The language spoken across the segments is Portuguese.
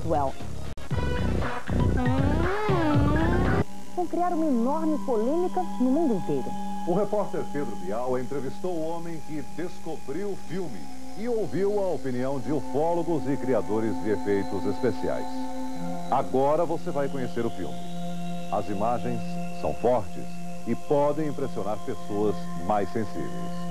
Roswell. Vão criar uma enorme polêmica no mundo inteiro. O repórter Pedro Bial entrevistou o homem que descobriu o filme e ouviu a opinião de ufólogos e criadores de efeitos especiais. Agora você vai conhecer o filme. As imagens são fortes e podem impressionar pessoas mais sensíveis.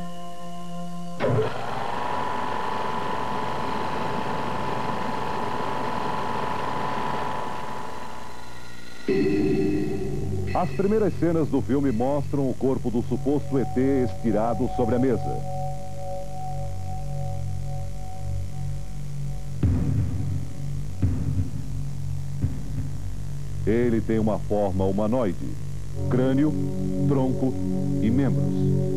As primeiras cenas do filme mostram o corpo do suposto ET estirado sobre a mesa. Ele tem uma forma humanoide, crânio, tronco e membros.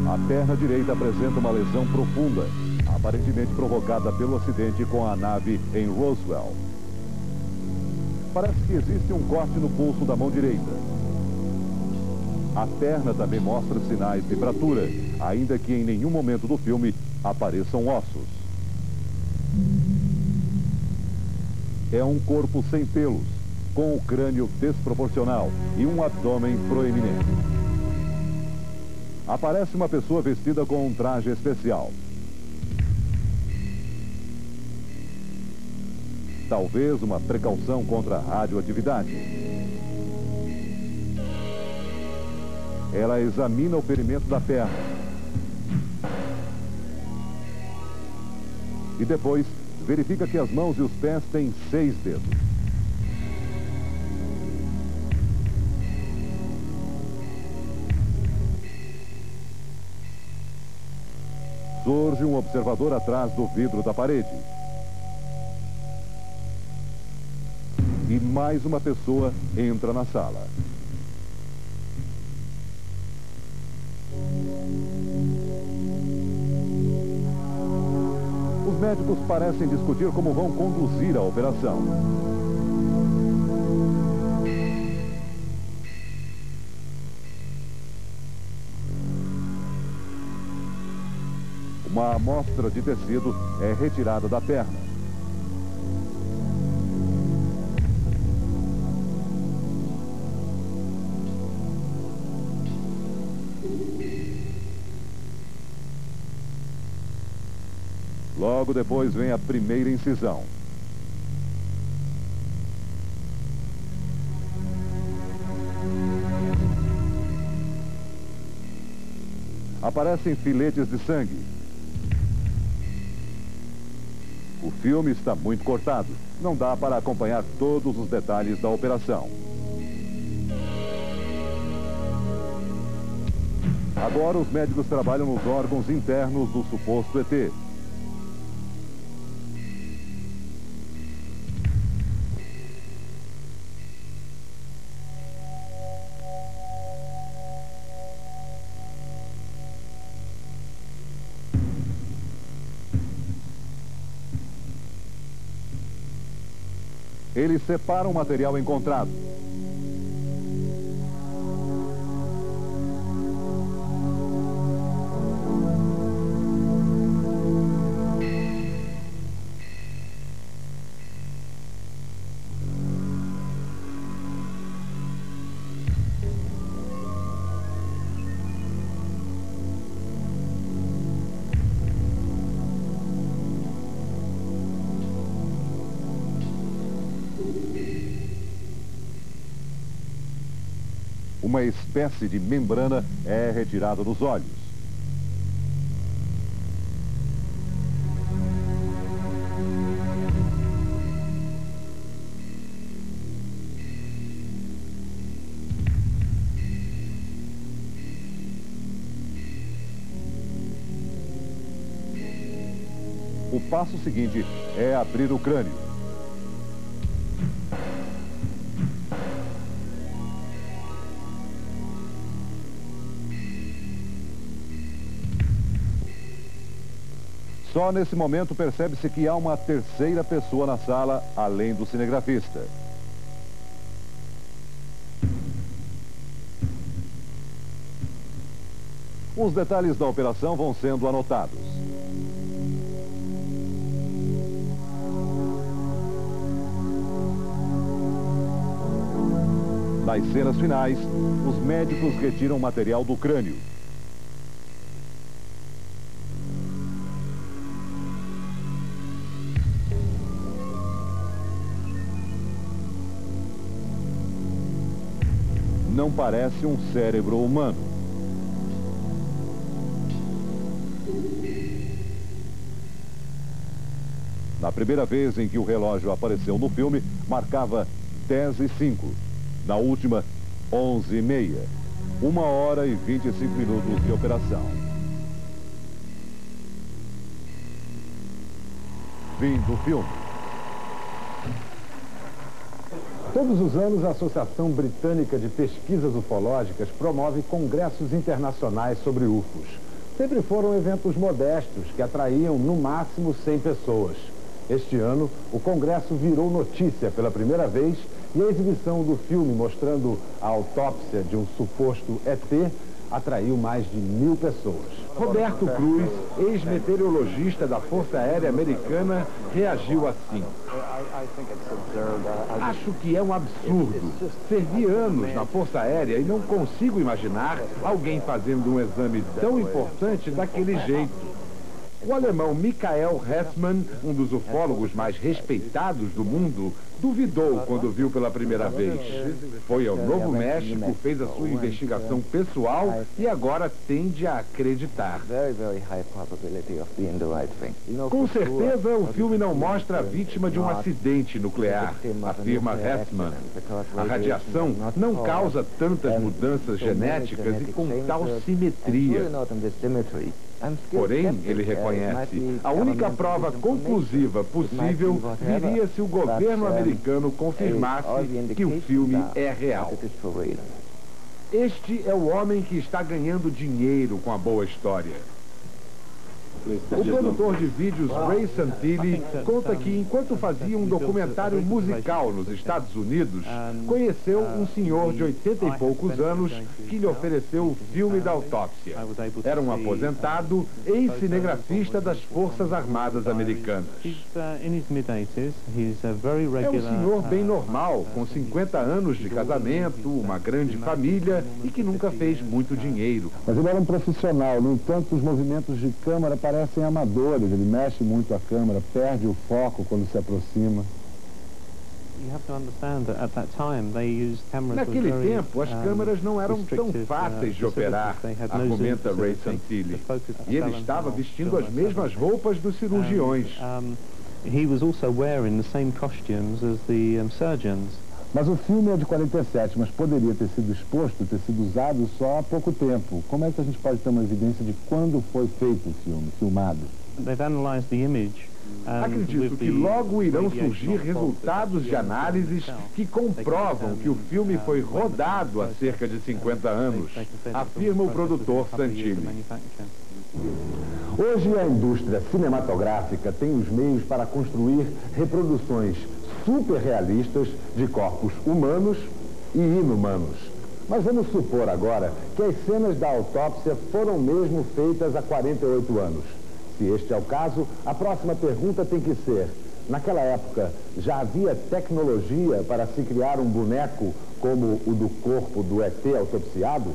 A perna direita apresenta uma lesão profunda, aparentemente provocada pelo acidente com a nave em Roswell. Parece que existe um corte no pulso da mão direita. A perna também mostra sinais de fratura, ainda que em nenhum momento do filme apareçam ossos. É um corpo sem pelos, com o crânio desproporcional e um abdômen proeminente. Aparece uma pessoa vestida com um traje especial. Talvez uma precaução contra a radioatividade. Ela examina o ferimento da perna. E depois verifica que as mãos e os pés têm 6 dedos. Surge um observador atrás do vidro da parede. E mais uma pessoa entra na sala. Os médicos parecem discutir como vão conduzir a operação. Uma amostra de tecido é retirada da perna. Logo depois vem a primeira incisão. Aparecem filetes de sangue. O filme está muito cortado. Não dá para acompanhar todos os detalhes da operação. Agora os médicos trabalham nos órgãos internos do suposto ET. Eles separam o material encontrado. Uma espécie de membrana é retirada dos olhos. O passo seguinte é abrir o crânio. Só nesse momento percebe-se que há uma terceira pessoa na sala, além do cinegrafista. Os detalhes da operação vão sendo anotados. Nas cenas finais, os médicos retiram material do crânio. Não parece um cérebro humano. Na primeira vez em que o relógio apareceu no filme, marcava 10h05. Na última, 11h30. 1 hora e 25 minutos de operação. Fim do filme. Todos os anos, a Associação Britânica de Pesquisas Ufológicas promove congressos internacionais sobre UFOs. Sempre foram eventos modestos que atraíam no máximo 100 pessoas. Este ano, o congresso virou notícia pela primeira vez e a exibição do filme mostrando a autópsia de um suposto ET atraiu mais de 1000 pessoas. Roberto Cruz, ex-meteorologista da Força Aérea Americana, reagiu assim. Acho que é um absurdo. Servi anos na Força Aérea e não consigo imaginar alguém fazendo um exame tão importante daquele jeito. O alemão Michael Hessmann, um dos ufólogos mais respeitados do mundo, duvidou quando viu pela primeira vez. Foi ao Novo México, fez a sua investigação pessoal e agora tende a acreditar. Com certeza, o filme não mostra a vítima de um acidente nuclear, afirma Hessmann. A radiação não causa tantas mudanças genéticas e com tal simetria. Porém, ele reconhece, a única prova conclusiva possível viria se o governo americano confirmasse que o filme é real. Este é o homem que está ganhando dinheiro com a boa história. O produtor de vídeos Ray Santilli conta que, enquanto fazia um documentário musical nos Estados Unidos, conheceu um senhor de 80 e poucos anos que lhe ofereceu o filme da autópsia. Era um aposentado ex-cinegrafista das Forças Armadas Americanas. É um senhor bem normal, com 50 anos de casamento, uma grande família e que nunca fez muito dinheiro. Mas ele era um profissional, no entanto, os movimentos de câmera parecem amadores, ele mexe muito a câmera, perde o foco quando se aproxima. Naquele tempo, as câmeras não eram tão fáceis de operar, argumenta Ray Santilli. E ele estava vestindo as mesmas roupas dos cirurgiões. Mas o filme é de 47, mas poderia ter sido exposto, ter sido usado só há pouco tempo. Como é que a gente pode ter uma evidência de quando foi feito o filme, filmado? Acredito que logo irão surgir resultados de análises que comprovam que o filme foi rodado há cerca de 50 anos, afirma o produtor Santilli. Hoje a indústria cinematográfica tem os meios para construir reproduções super realistas de corpos humanos e inumanos. Mas vamos supor agora que as cenas da autópsia foram mesmo feitas há 48 anos. Se este é o caso, a próxima pergunta tem que ser: naquela época, já havia tecnologia para se criar um boneco como o do corpo do ET autopsiado?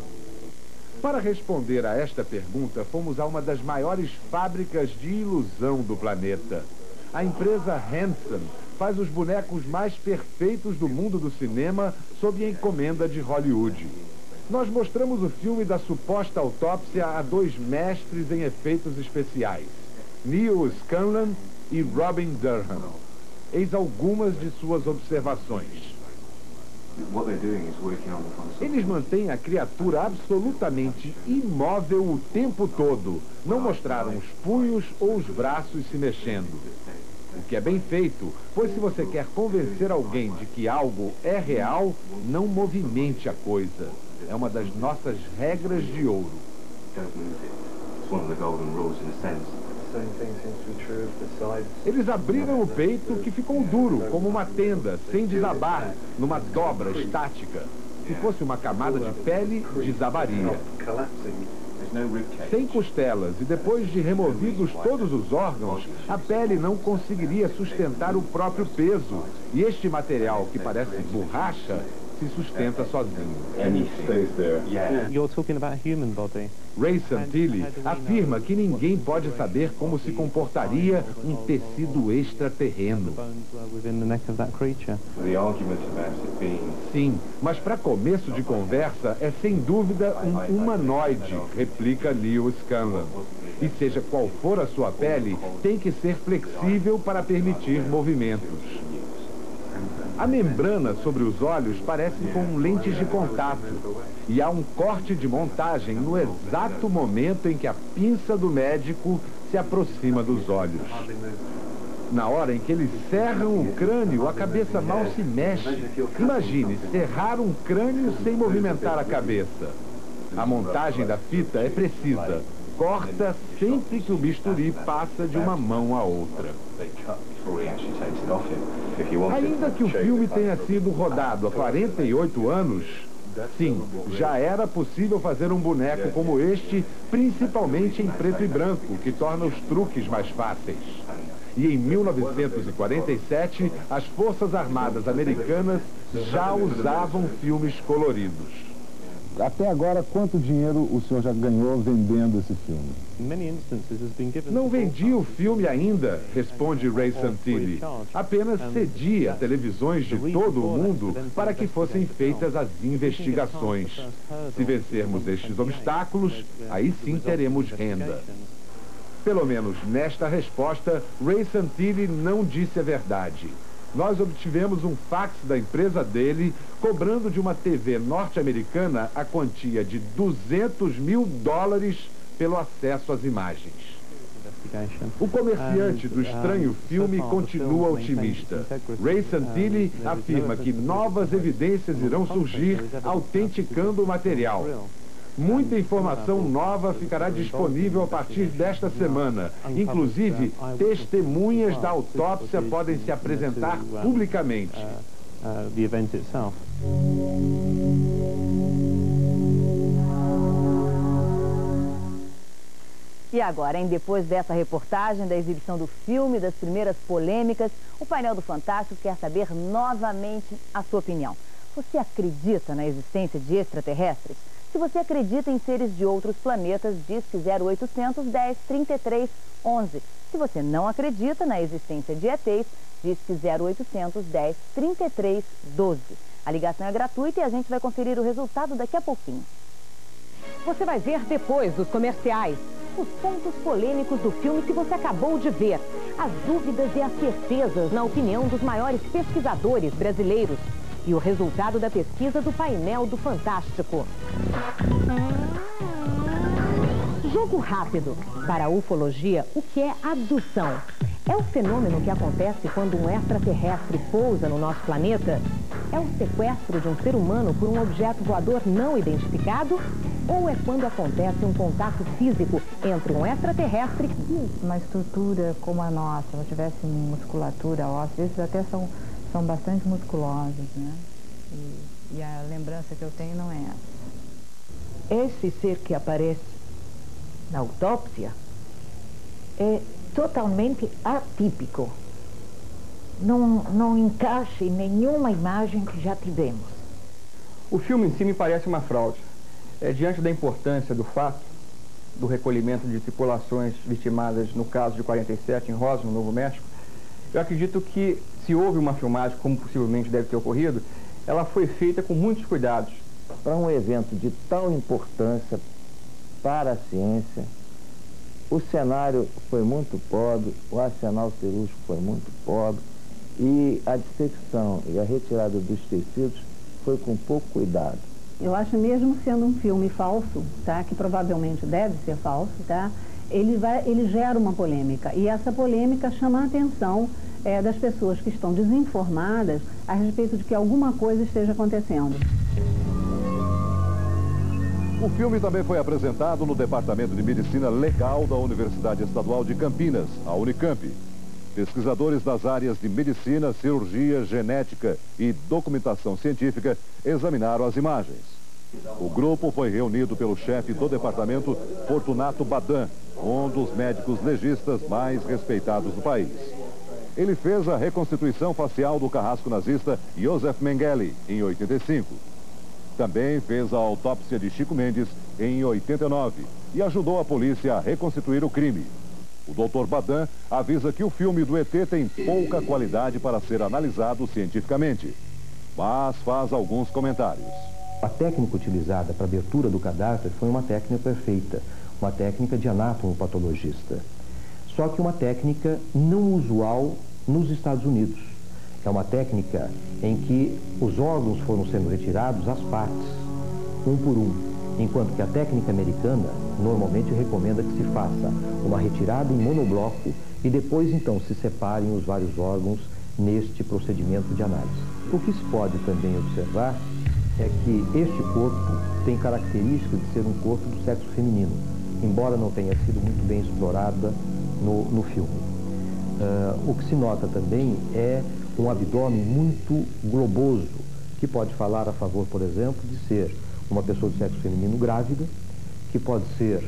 Para responder a esta pergunta, fomos a uma das maiores fábricas de ilusão do planeta. A empresa Hanson faz os bonecos mais perfeitos do mundo do cinema sob encomenda de Hollywood. Nós mostramos o filme da suposta autópsia a 2 mestres em efeitos especiais, Neil Scanlon e Robin Durham. Eis algumas de suas observações. Eles mantêm a criatura absolutamente imóvel o tempo todo. Não mostraram os punhos ou os braços se mexendo. O que é bem feito, pois se você quer convencer alguém de que algo é real, não movimente a coisa. É uma das nossas regras de ouro. Eles abriram o peito, que ficou duro, como uma tenda, sem desabar, numa dobra estática. Se fosse uma camada de pele, desabaria. Sem costelas e depois de removidos todos os órgãos, a pele não conseguiria sustentar o próprio peso. E este material, que parece borracha, se sustenta sozinho. You're talking about human body. Ray Santilli afirma que ninguém pode saber como se comportaria um tecido extraterreno. Sim, mas para começo de conversa é sem dúvida um humanoide, replica Leo Scanlon. E seja qual for a sua pele, tem que ser flexível para permitir movimentos. A membrana sobre os olhos parece com lentes de contato e há um corte de montagem no exato momento em que a pinça do médico se aproxima dos olhos. Na hora em que eles serram o crânio, a cabeça mal se mexe. Imagine serrar um crânio sem movimentar a cabeça. A montagem da fita é precisa. Corta sempre que o bisturi passa de uma mão a outra. Ainda que o filme tenha sido rodado há 48 anos, sim, já era possível fazer um boneco como este, principalmente em preto e branco, que torna os truques mais fáceis. E em 1947, as Forças Armadas Americanas já usavam filmes coloridos. Até agora, quanto dinheiro o senhor já ganhou vendendo esse filme? Não vendi o filme ainda, responde Ray Santilli. Apenas cedi a televisões de todo o mundo para que fossem feitas as investigações. Se vencermos estes obstáculos, aí sim teremos renda. Pelo menos nesta resposta, Ray Santilli não disse a verdade. Nós obtivemos um fax da empresa dele, cobrando de uma TV norte-americana a quantia de $200 mil pelo acesso às imagens. O comerciante do estranho filme continua otimista. Ray Santilli afirma que novas evidências irão surgir autenticando o material. Muita informação nova ficará disponível a partir desta semana. Inclusive, testemunhas da autópsia podem se apresentar publicamente. E agora, hein? Depois dessa reportagem, da exibição do filme, das primeiras polêmicas, o painel do Fantástico quer saber novamente a sua opinião. Você acredita na existência de extraterrestres? Se você acredita em seres de outros planetas, disque 0800 10 33 11. Se você não acredita na existência de ETs, disque 0800 10 33 12. A ligação é gratuita e a gente vai conferir o resultado daqui a pouquinho. Você vai ver depois dos comerciais os pontos polêmicos do filme que você acabou de ver, as dúvidas e as certezas na opinião dos maiores pesquisadores brasileiros e o resultado da pesquisa do painel do Fantástico. Jogo rápido. Para a ufologia, o que é abdução? É o fenômeno que acontece quando um extraterrestre pousa no nosso planeta? É o sequestro de um ser humano por um objeto voador não identificado? Ou é quando acontece um contato físico entre um extraterrestre e uma estrutura como a nossa, se tivesse musculatura óssea, esses até são bastante musculosos, né? E a lembrança que eu tenho não é essa. Esse ser que aparece na autópsia é totalmente atípico. Não encaixa em nenhuma imagem que já tivemos. O filme em si me parece uma fraude. Diante da importância do fato, do recolhimento de tripulações vitimadas no caso de 47 em Roswell, no Novo México, eu acredito que, se houve uma filmagem, como possivelmente deve ter ocorrido, ela foi feita com muitos cuidados. Para um evento de tal importância para a ciência, o cenário foi muito pobre, o arsenal cirúrgico foi muito pobre e a dissecção e a retirada dos tecidos foi com pouco cuidado. Eu acho mesmo sendo um filme falso, tá, que provavelmente deve ser falso, tá, ele gera uma polêmica e essa polêmica chama a atenção das pessoas que estão desinformadas a respeito de que alguma coisa esteja acontecendo. O filme também foi apresentado no Departamento de Medicina Legal da Universidade Estadual de Campinas, a Unicamp. Pesquisadores das áreas de medicina, cirurgia, genética e documentação científica examinaram as imagens. O grupo foi reunido pelo chefe do departamento, Fortunato Badan, um dos médicos legistas mais respeitados do país. Ele fez a reconstituição facial do carrasco nazista Josef Mengele, em 85. Também fez a autópsia de Chico Mendes, em 89, e ajudou a polícia a reconstituir o crime. O Dr. Badan avisa que o filme do ET tem pouca qualidade para ser analisado cientificamente, mas faz alguns comentários. A técnica utilizada para a abertura do cadáver foi uma técnica perfeita, uma técnica de anátomo-patologista. Só que uma técnica não usual nos Estados Unidos. É uma técnica em que os órgãos foram sendo retirados às partes, um por um, enquanto que a técnica americana normalmente recomenda que se faça uma retirada em monobloco e depois então se separem os vários órgãos neste procedimento de análise. O que se pode também observar é que este corpo tem características de ser um corpo do sexo feminino, embora não tenha sido muito bem explorada no filme. O que se nota também é um abdômen muito globoso, que pode falar a favor, por exemplo, de ser uma pessoa do sexo feminino grávida, que pode ser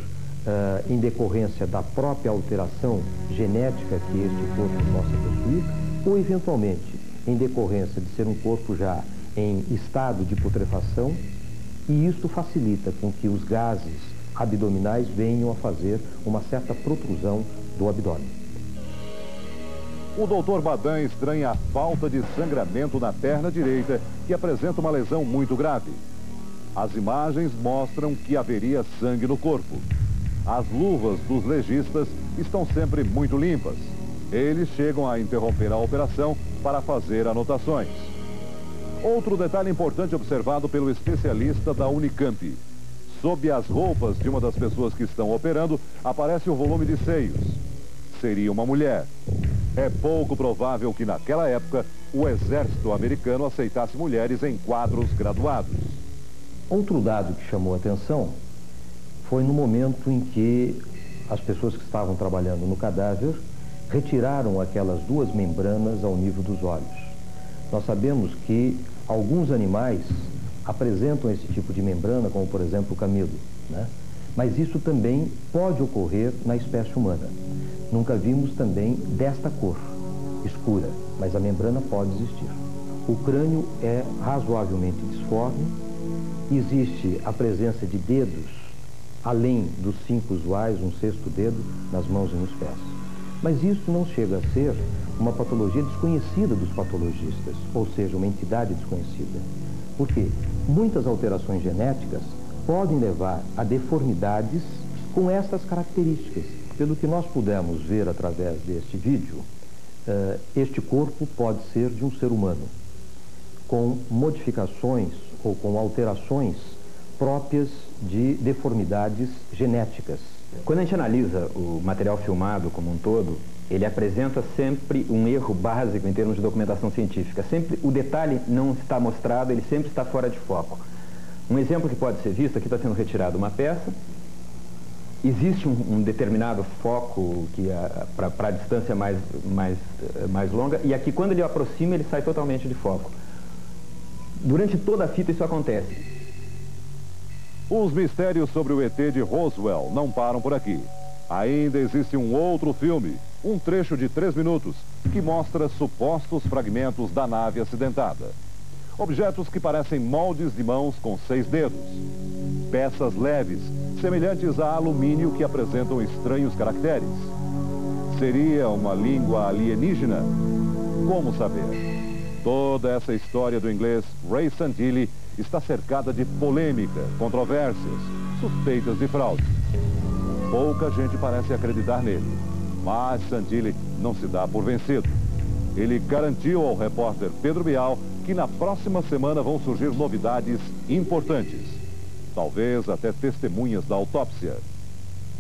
em decorrência da própria alteração genética que este corpo possa possuir, ou eventualmente em decorrência de ser um corpo já em estado de putrefação, e isto facilita com que os gases abdominais venham a fazer uma certa protrusão do abdômen. O Dr. Badan estranha a falta de sangramento na perna direita, que apresenta uma lesão muito grave. As imagens mostram que haveria sangue no corpo. As luvas dos legistas estão sempre muito limpas. Eles chegam a interromper a operação para fazer anotações. Outro detalhe importante observado pelo especialista da Unicamp. Sob as roupas de uma das pessoas que estão operando, aparece o volume de seios. Seria uma mulher. É pouco provável que naquela época o exército americano aceitasse mulheres em quadros graduados. Outro dado que chamou a atenção foi no momento em que as pessoas que estavam trabalhando no cadáver retiraram aquelas duas membranas ao nível dos olhos. Nós sabemos que alguns animais apresentam esse tipo de membrana, como por exemplo o camelo, né? Mas isso também pode ocorrer na espécie humana. Nunca vimos também desta cor, escura, mas a membrana pode existir. O crânio é razoavelmente disforme, existe a presença de dedos, além dos 5 usuais, um 6º dedo nas mãos e nos pés. Mas isso não chega a ser uma patologia desconhecida dos patologistas, ou seja, uma entidade desconhecida. Por quê? Muitas alterações genéticas podem levar a deformidades com estas características. Pelo que nós pudemos ver através deste vídeo, este corpo pode ser de um ser humano, com modificações ou com alterações próprias de deformidades genéticas. Quando a gente analisa o material filmado como um todo, ele apresenta sempre um erro básico em termos de documentação científica. Sempre o detalhe não está mostrado, ele sempre está fora de foco. Um exemplo que pode ser visto, aqui está sendo retirada uma peça, existe um determinado foco para a distância mais longa, e aqui quando ele aproxima ele sai totalmente de foco. Durante toda a fita isso acontece. Os mistérios sobre o ET de Roswell não param por aqui. Ainda existe um outro filme, um trecho de 3 minutos, que mostra supostos fragmentos da nave acidentada. Objetos que parecem moldes de mãos com 6 dedos. Peças leves, semelhantes a alumínio que apresentam estranhos caracteres. Seria uma língua alienígena? Como saber? Toda essa história do inglês Ray Santilli está cercada de polêmica, controvérsias, suspeitas de fraude. Pouca gente parece acreditar nele, mas Santilli não se dá por vencido. Ele garantiu ao repórter Pedro Bial que na próxima semana vão surgir novidades importantes. Talvez até testemunhas da autópsia.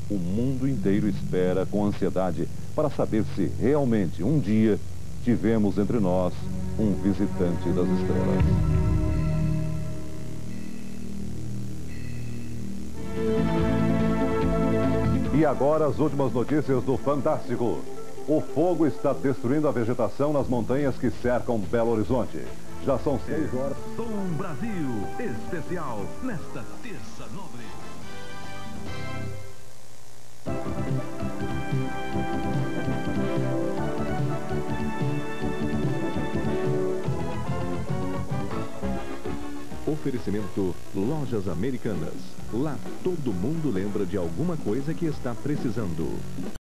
O mundo inteiro espera com ansiedade para saber se realmente um dia tivemos entre nós um visitante das estrelas. E agora as últimas notícias do Fantástico. O fogo está destruindo a vegetação nas montanhas que cercam Belo Horizonte. Já são 6 horas. Som Brasil, especial, nesta terça nobre. Oferecimento Lojas Americanas. Lá todo mundo lembra de alguma coisa que está precisando.